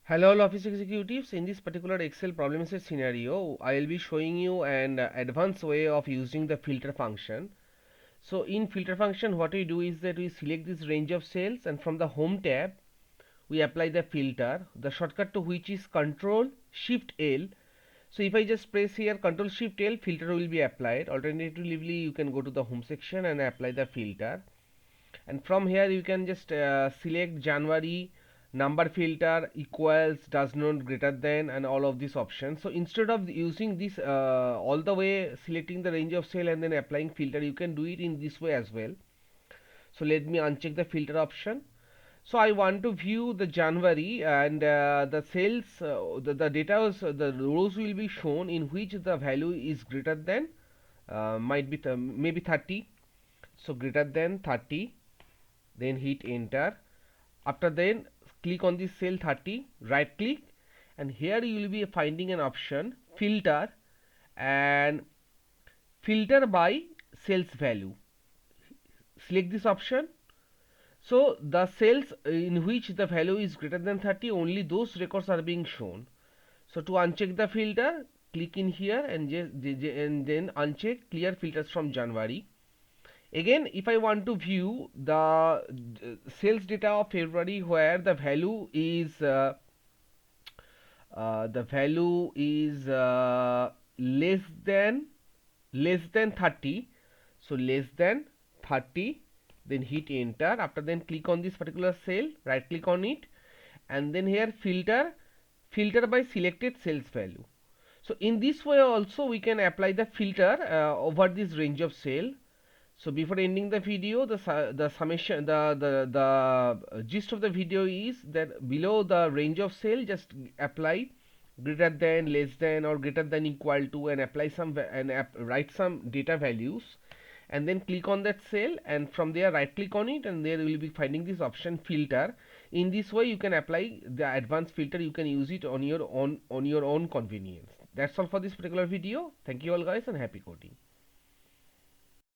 Hello all office executives. In this particular Excel problem set scenario, I will be showing you an advanced way of using the filter function. So in filter function, what we do is that we select this range of cells, and from the home tab we apply the filter, the shortcut to which is Control Shift L. So if I just press here Control Shift L, filter will be applied. Alternatively, you can go to the home section and apply the filter, and from here you can just select January, number filter, equals, does not, greater than, and all of these options. So instead of using this all the way selecting the range of cell and then applying filter, you can do it in this way as well. So let me uncheck the filter option. So I want to view the January, and the cells, the data, the rows will be shown in which the value is greater than, might be maybe 30. So greater than 30, then hit enter. After then click on this cell 30, right click, and here you will be finding an option filter, and filter by cells value. Select this option. So the cells in which the value is greater than 30, only those records are being shown. So to uncheck the filter, click in here and then uncheck clear filters from January. Again, if I want to view the sales data of February, where the value is less than 30, so less than 30, then hit enter. After then click on this particular cell, right click on it, and then here filter by selected sales value. So in this way also we can apply the filter over this range of cell. So before ending the video, the summation, the gist of the video is that below the range of cell, just apply greater than, less than, or greater than, equal to, and apply some write some data values, and then click on that cell, and from there right click on it, and there you will be finding this option filter. In this way you can apply the advanced filter. You can use it on your own convenience. That's all for this particular video. Thank you all guys, and happy coding.